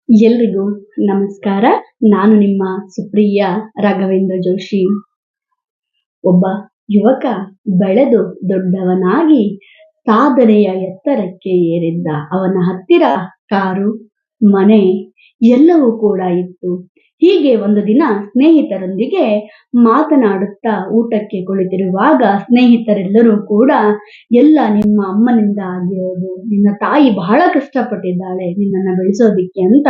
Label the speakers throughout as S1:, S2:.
S1: ಎಲ್ರಿಗೂ ನಮಸ್ಕಾರ. ನಾನು ನಿಮ್ಮ ಸುಪ್ರಿಯ ರಾಘವೇಂದ್ರ ಜೋಶಿ. ಒಬ್ಬ ಯುವಕ ಬೆಳೆದು ದೊಡ್ಡವನಾಗಿ ಸಾಧನೆಯ ಎತ್ತರಕ್ಕೆ ಏರಿದ್ದ. ಅವನ ಹತ್ತಿರ ಕಾರು, ಮನೆ ಎಲ್ಲವೂ ಕೂಡ ಇತ್ತು. ಹೀಗೆ ಒಂದು ದಿನ ಸ್ನೇಹಿತರೊಂದಿಗೆ ಮಾತನಾಡುತ್ತಾ ಊಟಕ್ಕೆ ಕುಳಿತಿರುವಾಗ ಸ್ನೇಹಿತರೆಲ್ಲರೂ ಕೂಡ, ಎಲ್ಲ ನಿಮ್ಮ ಅಮ್ಮನಿಂದ ಆಗಿರೋದು, ನಿನ್ನ ತಾಯಿ ಬಹಳ ಕಷ್ಟಪಟ್ಟಿದ್ದಾಳೆ ನಿನ್ನನ್ನ ಬೆಳೆಸೋದಿಕ್ಕೆ ಅಂತ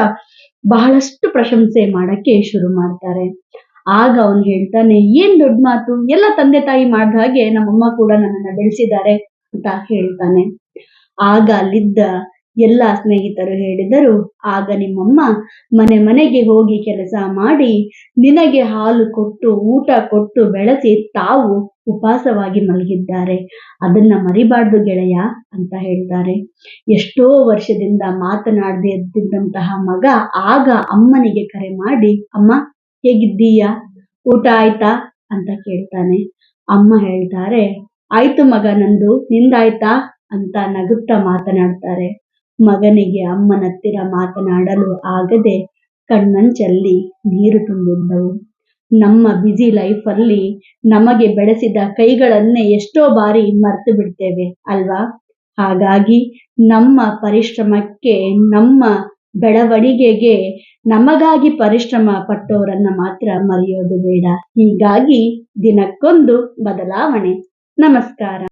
S1: ಬಹಳಷ್ಟು ಪ್ರಶಂಸೆ ಮಾಡಕ್ಕೆ ಶುರು ಮಾಡ್ತಾರೆ. ಆಗ ಅವನು ಹೇಳ್ತಾನೆ, ಏನ್ ದೊಡ್ಡ ಮಾತು, ಎಲ್ಲ ತಂದೆ ತಾಯಿ ಮಾಡ್ದ ಹಾಗೆ ನಮ್ಮಮ್ಮ ಕೂಡ ನನ್ನನ್ನ ಬೆಳೆಸಿದ್ದಾರೆ ಅಂತ ಹೇಳ್ತಾನೆ. ಆಗ ಅಲ್ಲಿದ್ದ ಎಲ್ಲ ಸ್ನೇಹಿತರು ಹೇಳಿದರು, ಆಗ ನಿಮ್ಮಮ್ಮ ಮನೆ ಮನೆಗೆ ಹೋಗಿ ಕೆಲಸ ಮಾಡಿ ನಿನಗೆ ಹಾಲು ಕೊಟ್ಟು ಊಟ ಕೊಟ್ಟು ಬೆಳೆಸಿ ತಾವು ಉಪವಾಸವಾಗಿ ಮಲಗಿದ್ದಾರೆ, ಅದನ್ನ ಮರಿಬಾರ್ದು ಗೆಳೆಯ ಅಂತ ಹೇಳ್ತಾರೆ. ಎಷ್ಟೋ ವರ್ಷದಿಂದ ಮಾತನಾಡದೆ ಇದ್ದಂತಹ ಮಗ ಆಗ ಅಮ್ಮನಿಗೆ ಕರೆ ಮಾಡಿ, ಅಮ್ಮ ಹೇಗಿದ್ದೀಯಾ, ಊಟ ಆಯ್ತಾ ಅಂತ ಕೇಳ್ತಾನೆ. ಅಮ್ಮ ಹೇಳ್ತಾರೆ, ಆಯ್ತು ಮಗ ನಂದು, ನಿಂದಾಯ್ತಾ ಅಂತ ನಗುತ್ತಾ ಮಾತನಾಡ್ತಾರೆ. ಮಗನಿಗೆ ಅಮ್ಮನ ಹತ್ತಿರ ಮಾತನಾಡಲು ಆಗದೆ ಕಣ್ಣಂಚಲ್ಲಿ ನೀರು ತುಂಬಿದ್ದವು. ನಮ್ಮ ಬ್ಯುಸಿ ಲೈಫಲ್ಲಿ ನಮಗೆ ಬೆಳೆಸಿದ ಕೈಗಳನ್ನೇ ಎಷ್ಟೋ ಬಾರಿ ಮರ್ತು ಬಿಡ್ತೇವೆ ಅಲ್ವಾ? ಹಾಗಾಗಿ ನಮ್ಮ ಪರಿಶ್ರಮಕ್ಕೆ, ನಮ್ಮ ಬೆಳವಣಿಗೆಗೆ ನಮಗಾಗಿ ಪರಿಶ್ರಮ ಪಟ್ಟವರನ್ನ ಮಾತ್ರ ಮರೆಯೋದು ಬೇಡ. ಹೀಗಾಗಿ ದಿನಕ್ಕೊಂದು ಬದಲಾವಣೆ. ನಮಸ್ಕಾರ.